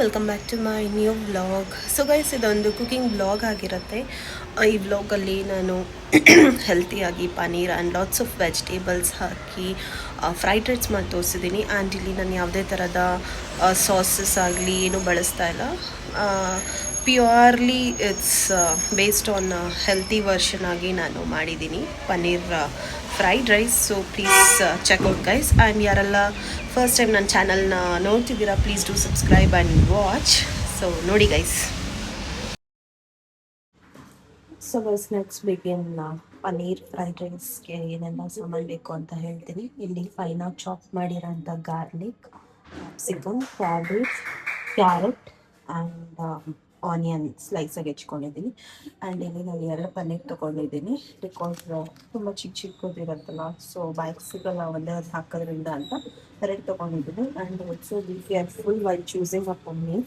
Welcome back to my new vlog. So guys, ಇದೊಂದು cooking vlog ಆಗಿರುತ್ತೆ. ಈ ವ್ಲಾಗಲ್ಲಿ ನಾನು ಹೆಲ್ತಿಯಾಗಿ paneer and lots of vegetables ಹಾಕಿ ಫ್ರೈಡ್ ರೈಸ್ ಮಾಡಿ ತೋರಿಸಿದ್ದೀನಿ. ಆ್ಯಂಡ್ ಇಲ್ಲಿ ನಾನು ಯಾವುದೇ ಥರದ ಸಾಸಸ್ ಆಗಲಿ ಏನೂ ಬಳಸ್ತಾ ಇಲ್ಲ. Purely it's based on healthy version ಆಗಿ ನಾನು ಮಾಡಿದ್ದೀನಿ paneer fried rice. So please check out guys. And ಯಾರೆಲ್ಲ ಫಸ್ಟ್ ಟೈಮ್ ನನ್ನ ಚಾನಲ್ನ ನೋಡ್ತಿದ್ದೀರಾ, please do subscribe and watch. So ನೋಡಿ guys. So guys, next begin paneer fried ರೈಸ್ಗೆ ಏನೆಲ್ಲ ಸಾಮಾನು ಬೇಕು ಅಂತ ಹೇಳ್ತೀನಿ. ಇಲ್ಲಿ ಫೈನಾಗಿ ಚಾಪ್ ಮಾಡಿರೋಂಥ garlic, capsicum, carrot and onion ಸ್ಲೈಸಾಗಿ ಹೆಚ್ಕೊಂಡಿದ್ದೀನಿ. ಆ್ಯಂಡ್ ಇಲ್ಲಿ ನಾನು 2 ಪನ್ನೀರ್ ತೊಗೊಂಡಿದ್ದೀನಿ. ಬಿಕಾಸ್ ತುಂಬ ಚಿಕ್ಕದಿರುತ್ತಲ್ಲ, ಸೊ ಬಾಯ್ಗೆ ಸಿಗಲ್ಲ ಒಂದೇ ಅದು ಹಾಕೋದ್ರಿಂದ ಅಂತ 2 ತೊಗೊಂಡಿದ್ದೀನಿ. And also be careful while choosing a paneer.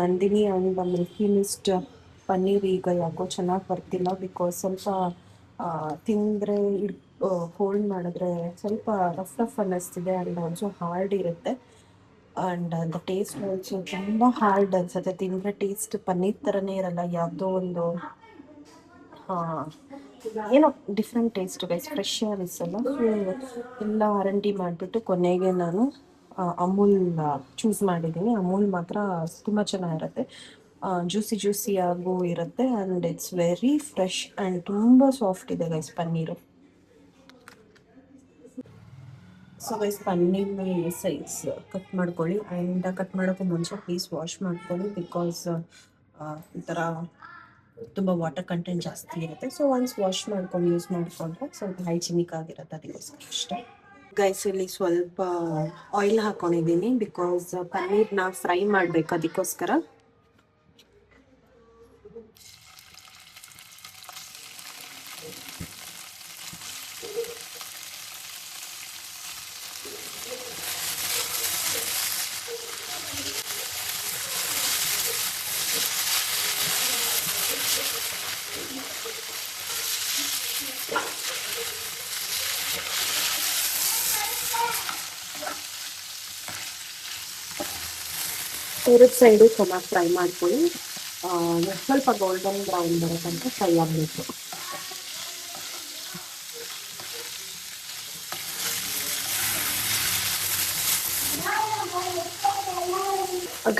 Nandini and Milky mist paneer ಈಗ ಯಾಕೋ ಚೆನ್ನಾಗಿ ಬರ್ತಿಲ್ಲ. ಬಿಕಾಸ್ ಸ್ವಲ್ಪ ತಿಂದರೆ ಹೋಲ್ಡ್ ಮಾಡಿದ್ರೆ ಸ್ವಲ್ಪ ರಫ್ ಅನ್ನಿಸ್ತಿದೆ. ಆ್ಯಂಡ್ ಆಲ್ಸೋ ಹಾರ್ಡ್ ಇರುತ್ತೆ. ಆ್ಯಂಡ್ ದ ಟೇಸ್ಟ್ ಆಲ್ಸೋ ತುಂಬ ಹಾರ್ಡ್ ಅನಿಸುತ್ತೆ. ತಿಂದರೆ ಟೇಸ್ಟ್ ಪನ್ನೀರ್ ಥರನೇ ಇರಲ್ಲ, ಯಾವುದೋ ಒಂದು ಏನೋ ಡಿಫ್ರೆಂಟ್ ಟೇಸ್ಟ್ ಗೈಸ್, ಫ್ರೆಶ್ ಅನಿಸಲ್ಲ. ಎಲ್ಲ ಆರಂಟಿ ಮಾಡಿಬಿಟ್ಟು ಕೊನೆಗೆ ನಾನು ಅಮೂಲ್ ಚೂಸ್ ಮಾಡಿದ್ದೀನಿ. ಅಮೂಲ್ ಮಾತ್ರ ತುಂಬ ಚೆನ್ನಾಗಿರುತ್ತೆ, ಜ್ಯೂಸಿ ಆಗು ಇರುತ್ತೆ. And it's very fresh and ತುಂಬ ಸಾಫ್ಟ್ ಇದೆ ಗೈಸ್ ಪನ್ನೀರು. ಸೊ ಗೈಸ್, ಪನ್ನೀರ್ನ ಸೈಜ್ ಕಟ್ ಮಾಡ್ಕೊಳ್ಳಿ. ಆ್ಯಂಡ್ ಕಟ್ ಮಾಡೋಕ್ಕೂ ಮುಂಚೆ ಪ್ಲೀಸ್ ವಾಶ್ ಮಾಡ್ಕೊಳ್ಳಿ. ಬಿಕಾಸ್ ಈ ಥರ ತುಂಬ ವಾಟರ್ ಕಂಟೆಂಟ್ ಜಾಸ್ತಿ ಇರುತ್ತೆ. ಸೊ ಒನ್ಸ್ ವಾಶ್ ಮಾಡ್ಕೊಂಡು ಯೂಸ್ ಮಾಡಿಕೊಂಡ್ರೆ ಸ್ವಲ್ಪ ಹೈಜಿನಿಕ್ ಆಗಿರುತ್ತೆ, ಅದಕ್ಕೋಸ್ಕರ ಅಷ್ಟೇ. ಗೈಸ್, ಇಲ್ಲಿ ಸ್ವಲ್ಪ ಆಯಿಲ್ ಹಾಕ್ಕೊಂಡಿದ್ದೀನಿ. ಬಿಕಾಸ್ ಪನ್ನೀರ್ನ ಫ್ರೈ ಮಾಡಬೇಕು, ಅದಕ್ಕೋಸ್ಕರ. ಎರಡು ಸೈಡು ಚೆನ್ನಾಗಿ ಫ್ರೈ ಮಾಡ್ಕೊಳ್ಳಿ. ಸ್ವಲ್ಪ ಗೋಲ್ಡನ್ ಬ್ರೌನ್ ಬರೋ ತನಕ ಫ್ರೈ ಆಗಬೇಕು.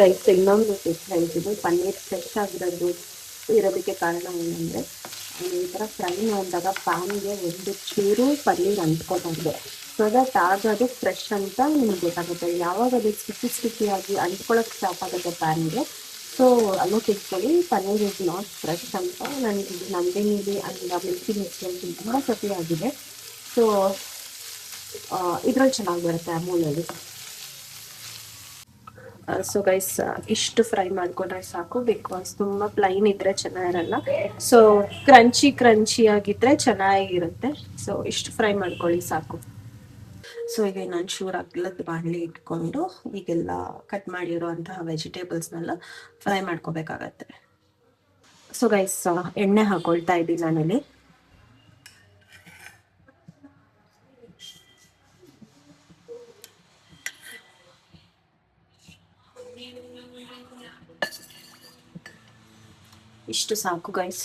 ಗೈಸ್, ಇನ್ನೊಂದು ಟಿಪ್ ಹೇಳ್ತೀನಿ. ಪನ್ನೀರ್ ಫ್ರೆಶ್ ಆಗಿರೋದು ಇರೋದಕ್ಕೆ ಕಾರಣ ಏನಂದರೆ, ಈ ಥರ ಫ್ರೈ ಮಾಡಿದಾಗ ಪ್ಯಾನ್ಗೆ ಒಂದು ಚೂರು ಪನ್ನೀರ್ ಅಂಟ್ಕೊಬಾರ್ದು. ಸೊ ದಟ್ ಆಗೋದು ಫ್ರೆಶ್ ಅಂತ ನಿಮ್ಗೆ ಗೊತ್ತಾಗುತ್ತೆ. ಯಾವಾಗ ಅದು ಸ್ಟಿಕ್ಕಿಯಾಗಿ ಅಂಟ್ಕೊಳ್ಳೋಕ್ಕೆ ಸ್ಟಾರ್ಟ್ ಆಗುತ್ತೆ ಪ್ಯಾನ್ಗೆ, ಸೊ ಅಲ್ಲೇ ತಿಳ್ಕೊಳ್ಳಿ ಪನ್ನೀರ್ ಇಸ್ ನಾಟ್ ಫ್ರೆಶ್ ಅಂತ. ನನಗೆ ನಂದಿನಿಲಿ ಅಂಡ್ ಮಿಲ್ಕಿ ಮಿಸ್ಟಲ್ಲಿ ತುಂಬ ಸತಿ ಆಗಿದೆ. ಸೊ ಇದ್ರಲ್ಲಿ ಚೆನ್ನಾಗಿ ಬರುತ್ತೆ ಅಮೂಲಲ್ಲಿ. ಸೊ ಗೈಸ್, ಇಷ್ಟು ಫ್ರೈ ಮಾಡ್ಕೊಂಡ್ರೆ ಸಾಕು. ಬಿಕಾಸ್ ತುಂಬ ಪ್ಲೈನ್ ಇದ್ರೆ ಚೆನ್ನಾಗಿರಲ್ಲ. ಸೊ ಕ್ರಂಚಿ ಆಗಿದ್ರೆ ಚೆನ್ನಾಗಿರುತ್ತೆ. ಸೊ ಇಷ್ಟು ಫ್ರೈ ಮಾಡ್ಕೊಳ್ಳಿ ಸಾಕು. ಸೊ ಈಗ ನಾನು ಶೂರ್ ಅಗ್ಲದ ಬಾಣಲಿ ಇಟ್ಕೊಂಡು ಈಗೆಲ್ಲ ಕಟ್ ಮಾಡಿರುವಂತಹ ವೆಜಿಟೇಬಲ್ಸ್ನೆಲ್ಲ ಫ್ರೈ ಮಾಡ್ಕೋಬೇಕಾಗತ್ತೆ. ಸೊ ಗೈಸ್, ಎಣ್ಣೆ ಹಾಕೊಳ್ತಾ ಇದ್ದೀನಿ ನಾನಿಲ್ಲಿ. ಇಷ್ಟು ಸಾಕು ಗೈಸ್.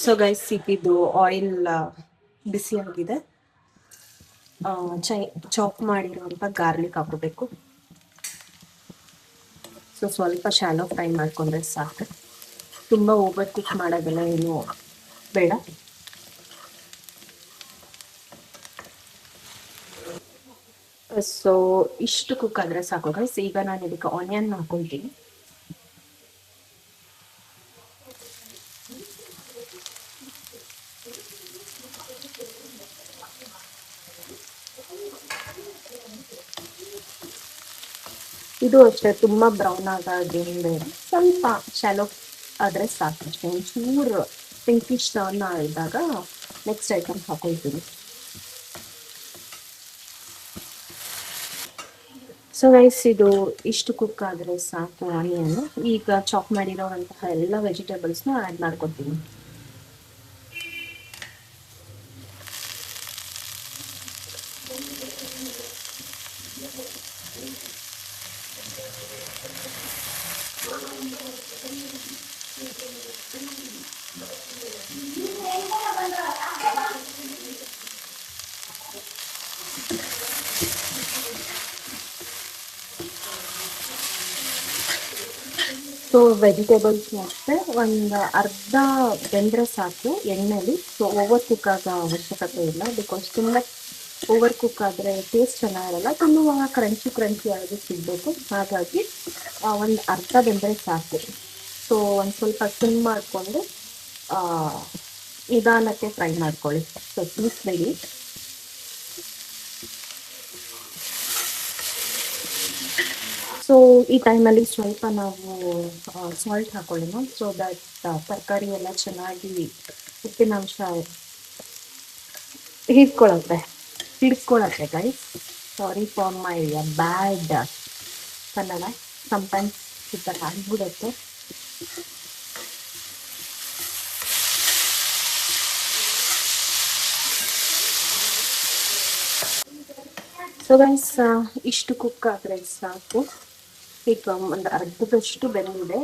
ಸೊ ಗೈಸ್, ಇದು ಆಯಿಲ್ ಬಿಸಿ ಆಗಿದೆ. ಚಾಪ್ ಮಾಡಿರುವಂಥ ಗಾರ್ಲಿಕ್ ಹಾಕೋಬೇಕು. ಸೊ ಸ್ವಲ್ಪ ಶಾಲೋ ಫ್ರೈ ಮಾಡ್ಕೊಂಡ್ರೆ ಸಾಕು. ತುಂಬ ಓವರ್ ಕುಕ್ ಮಾಡೋದೆಲ್ಲ ಏನು ಬೇಡ. ಸೊ ಇಷ್ಟು ಕುಕ್ ಆದರೆ ಸಾಕು ಗೈಸ್. ಈಗ ನಾನು ಇದಕ್ಕೆ ಆನಿಯನ್ ಹಾಕೊಳ್ತೀನಿ. ಇದು ಅಷ್ಟೇ, ತುಂಬ ಬ್ರೌನ್ ಆಗೋದೇನು ಬೇಡ, ಸ್ವಲ್ಪ ಶಾಲೋ ಆದರೆ ಸಾಕು ಅಷ್ಟೇ. ಒಂಚೂರು ಪಿಂಕಿಶ್ ಟರ್ನ್ ಆದಾಗ ನೆಕ್ಸ್ಟ್ ಐಟಮ್ ಹಾಕೊಳ್ತೀನಿ. ಸೊ ಗೈಸ್, ಇದು ಇಷ್ಟು ಕುಕ್ ಆದರೆ ಸಾಕು ಆನಿಯನ್. ಈಗ ಚಾಪ್ ಮಾಡಿರೋವಂತಹ ಎಲ್ಲ ವೆಜಿಟೇಬಲ್ಸ್ನ ಆ್ಯಡ್ ಮಾಡ್ಕೊತೀನಿ. ವೆಜಿಟೇಬಲ್ಸ್ ಅಷ್ಟೇ ಒಂದು ಅರ್ಧ ಬೆಂದರೆ ಸಾಕು ಎಣ್ಣೆಲಿ. ಸೊ ಓವರ್ ಕುಕ್ ಆಗೋ ಅವಶ್ಯಕತೆ ಇಲ್ಲ, ಬಿಕಾಸ್ ತುಂಬ ಓವರ್ ಕುಕ್ ಆದರೆ ಟೇಸ್ಟ್ ಚೆನ್ನಾಗಿರಲ್ಲ, ತಿನ್ನುವಾಗ ಕ್ರಂಚಿ ಕ್ರಂಚಿ ಆಗಿ ಸಿಗಬೇಕು. ಹಾಗಾಗಿ ಒಂದು ಅರ್ಧ ಬೆಂದರೆ ಸಾಕು. ಸೊ ಒಂದು ಸ್ವಲ್ಪ ಸಿಮ್ ಮಾಡಿಕೊಂಡು ನಿಧಾನಕ್ಕೆ ಫ್ರೈ ಮಾಡ್ಕೊಳ್ಳಿ. ಸೊ ತಿಳಿಸ್ಬೇಡಿ. ಸೊ ಈ ಟೈಮಲ್ಲಿ ಸ್ವಲ್ಪ ನಾವು ಸಾಲ್ಟ್ ಹಾಕೊಳ್ಳೋಣ, ಸೊ ದಟ್ ತರಕಾರಿ ಎಲ್ಲ ಚೆನ್ನಾಗಿ ಉಪ್ಪಿನಾಂಶ ಹಿಡ್ಕೊಳತ್ತೆ ಹಿಡ್ಕೊಳತ್ತೆ guys. Sorry for my bad Kannada, sometimes ಈ ಥರ ಆಗ್ಬಿಡುತ್ತೆ. ಸೊ ಗೈಸ್ ಇಷ್ಟು ಕುಕ್ ಆದರೆ ಸಾಕು. ಈಗ ಒಂದು ಅರ್ಧದಷ್ಟು ಬೆಂದಿದೆ.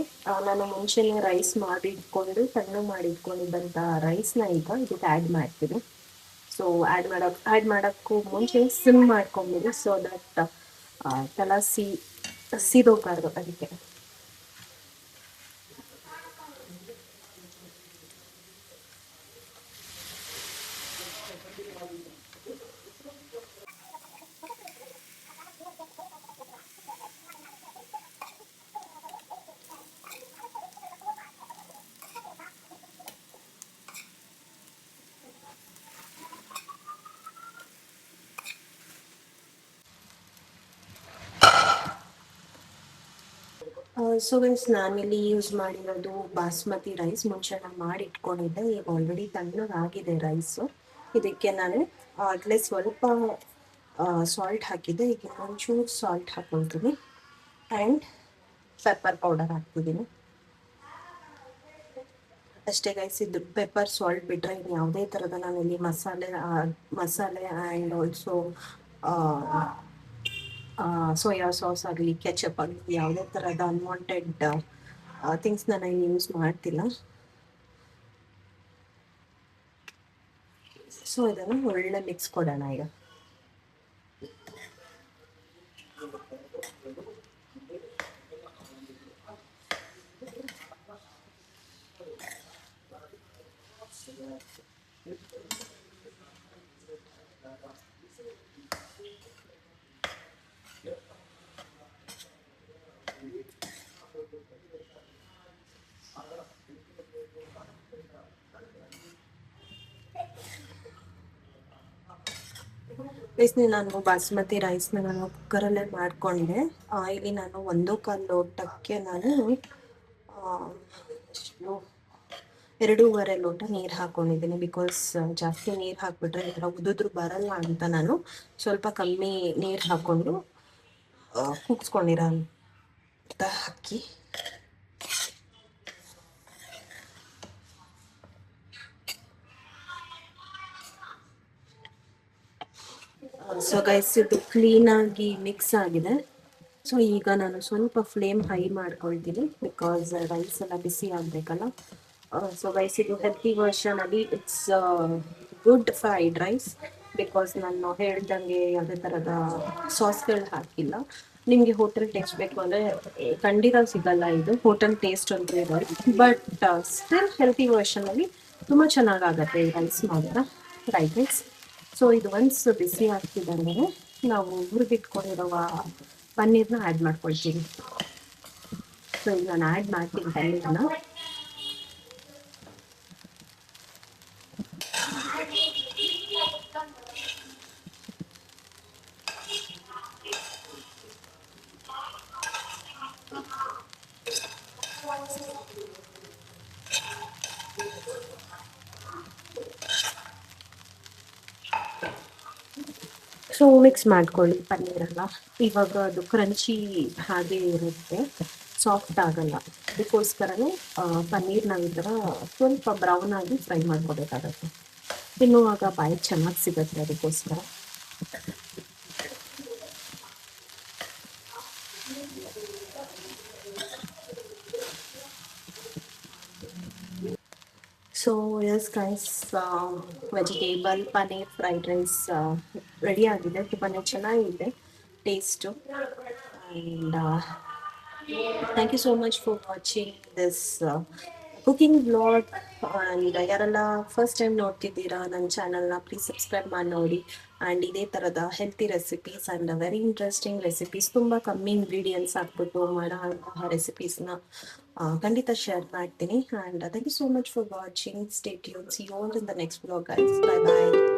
ನಾನು ಮುಂಚೆನೇ ರೈಸ್ ಮಾಡಿ ಇಟ್ಕೊಂಡು ಸಣ್ಣ ಮಾಡಿ ಇಟ್ಕೊಂಡಿದ್ದಂಥ ರೈಸ್ನ ಈಗ ಇದಕ್ಕೆ ಆ್ಯಡ್ ಮಾಡ್ತೀನಿ. ಸೊ ಆ್ಯಡ್ ಮಾಡೋಕ್ಕೂ ಮುಂಚೆ ಸಿಮ್ ಮಾಡ್ಕೊಂಬಿಡಿ, ಸೊ ದಟ್ ತಲ ಸೀದೋಗ್ಬಾರ್ದು ಅದಕ್ಕೆ. ಸೊ ಗೈಸ್ ನಾನಿಲ್ಲಿ ಯೂಸ್ ಮಾಡಿರೋದು ಬಾಸ್ಮತಿ ರೈಸ್. ಮುಂಚೆ ನಾನು ಮಾಡಿ ಇಟ್ಕೊಂಡಿದ್ದೆ, ಈಗ ಆಲ್ರೆಡಿ ತಣ್ಣಗಾಗಿದೆ ರೈಸು. ಇದಕ್ಕೆ ನಾನು ಆಗಲೇ ಸ್ವಲ್ಪ ಸಾಲ್ಟ್ ಹಾಕಿದ್ದೆ, ಈಗ ಒಂಚೂರು ಸಾಲ್ಟ್ ಹಾಕೊಳ್ತೀನಿ ಆ್ಯಂಡ್ ಪೆಪ್ಪರ್ ಪೌಡರ್ ಹಾಕ್ತಿದ್ದೀನಿ ಅಷ್ಟೇ ಗೈಸ್. ಇದು ಪೆಪ್ಪರ್ ಸಾಲ್ಟ್ ಬಿಟ್ಟರೆ ಇನ್ನು ಯಾವುದೇ ಥರದ ನಾನಿಲ್ಲಿ ಮಸಾಲೆ ಆ್ಯಂಡ್ ಆಲ್ಸೋ ಸೋಯಾ ಸಾಸ್ ಆಗಲಿ ಕೆಚಪ್ ಆಗಲಿ ಯಾವುದೇ ಥರದ ಅನ್ವಾಂಟೆಡ್ ಥಿಂಗ್ಸ್ನ ನಾನು ಯೂಸ್ ಮಾಡ್ತಿಲ್ಲ. ಸೊ ಇದನ್ನು ಒಳ್ಳೆ ಮಿಕ್ಸ್ ಕೊಡೋಣ ಈಗ. ರೈಸ್ನ ನಾನು ಬಾಸ್ಮತಿ ರೈಸ್ನ ನಾನು ಕುಕ್ಕರಲ್ಲೇ ಮಾಡಿಕೊಂಡೆ. ಇಲ್ಲಿ ನಾನು 1.25 ಲೋಟಕ್ಕೆ ನಾನು 2.5 ಲೋಟ ನೀರು ಹಾಕ್ಕೊಂಡಿದ್ದೀನಿ. ಬಿಕಾಸ್ ಜಾಸ್ತಿ ನೀರು ಹಾಕ್ಬಿಟ್ರೆ ಈ ಥರ ಉದುದ್ರು ಬರಲ್ಲ ಅಂತ ನಾನು ಸ್ವಲ್ಪ ಕಮ್ಮಿ ನೀರು ಹಾಕ್ಕೊಂಡು ಕೂಗ್ಸ್ಕೊಂಡಿರೋ ಅಂತ ಅಕ್ಕಿ. ಸೊ ಗೈಸ್ ಇದು ಕ್ಲೀನಾಗಿ ಮಿಕ್ಸ್ ಆಗಿದೆ. ಸೊ ಈಗ ನಾನು ಸ್ವಲ್ಪ ಫ್ಲೇಮ್ ಹೈ ಮಾಡ್ಕೊಳ್ತೀನಿ, ಬಿಕಾಸ್ ರೈಸ್ ಎಲ್ಲ ಬಿಸಿ ಆಗಬೇಕಲ್ಲ. ಸೊ ಗೈಸ್ ಇದು ಹೆಲ್ತಿ ವರ್ಷನಲ್ಲಿ it's good fried rice, because ನಾನು ಹೇಳ್ದಂಗೆ ಯಾವುದೇ ಥರದ ಸಾಸ್ಗಳು ಹಾಕಿಲ್ಲ. ನಿಮಗೆ ಹೋಟೆಲ್ ಟೇಸ್ಟ್ ಬೇಕು ಅಂದರೆ ಖಂಡಿತ ಸಿಗಲ್ಲ, ಇದು ಹೋಟೆಲ್ ಟೇಸ್ಟ್ ಅಂತ ಇರೋದು. ಬಟ್ ಸ್ಟಿಲ್ ಹೆಲ್ತಿ ವರ್ಷನಲ್ಲಿ ತುಂಬ ಚೆನ್ನಾಗಾಗತ್ತೆ ಈ ರೈಸ್ ಮಾತ್ರ, ಫ್ರೈಡ್ ರೈಸ್. ಸೊ ಇದು ಒನ್ಸ್ ಬಿಸಿ ಆಗ್ತಿದ್ದಂಗೆ ನಾವು ಹುರಿದಿಟ್ಕೊಂಡಿರುವ ಪನ್ನೀರ್ನ ಆ್ಯಡ್ ಮಾಡ್ಕೊಳ್ತೀನಿ. ಸೊ ಈಗ ನಾನು ಆ್ಯಡ್ ಮಾಡ್ತೀನಿ ಪನ್ನೀರ್ನ. ಸೊ ಮಿಕ್ಸ್ ಮಾಡ್ಕೊಳ್ಳಿ ಪನ್ನೀರೆಲ್ಲ. ಇವಾಗ ಅದು ಕ್ರಂಚಿ ಹಾಗೆ ಇರುತ್ತೆ, ಸಾಫ್ಟ್ ಆಗಲ್ಲ. ಅದಕ್ಕೋಸ್ಕರನೇ ಪನ್ನೀರ್ ನಾವು ಈ ಥರ ಸ್ವಲ್ಪ ಬ್ರೌನ್ ಆಗಿ ಫ್ರೈ ಮಾಡ್ಕೋಬೇಕಾಗತ್ತೆ, ತಿನ್ನುವಾಗ ಬಾಯಿ ಚೆನ್ನಾಗಿ ಸಿಗುತ್ತೆ ಅದಕ್ಕೋಸ್ಕರ. So yes guys, vegetable paneer fried rice ready ಆಗಿದೆ. ತುಂಬಾ ಚೆನ್ನಾಗಿದೆ taste. And thank you so much for watching this cooking vlog. And ಯಾರೆಲ್ಲ ಫಸ್ಟ್ ಟೈಮ್ ನೋಡ್ತಿದ್ದೀರಾ ನನ್ನ ಚಾನಲ್ನ ಪ್ಲೀಸ್ ಸಬ್ಸ್ಕ್ರೈಬ್ ಮಾಡಿ ನೋಡಿ. ಆ್ಯಂಡ್ ಇದೇ ಥರದ healthy recipes and very interesting recipes, ತುಂಬ ಕಮ್ಮಿ ಇಂಗ್ರೀಡಿಯೆಂಟ್ಸ್ ಹಾಕ್ಬಿಟ್ಟು ಮಾಡೋ ಅಂತಹ ರೆಸಿಪೀಸ್ನ ಖಂಡಿತ ಶೇರ್ ಮಾಡ್ತೀನಿ. And thank you so much for watching. Stay tune. See you all in the next vlog guys. Bye bye.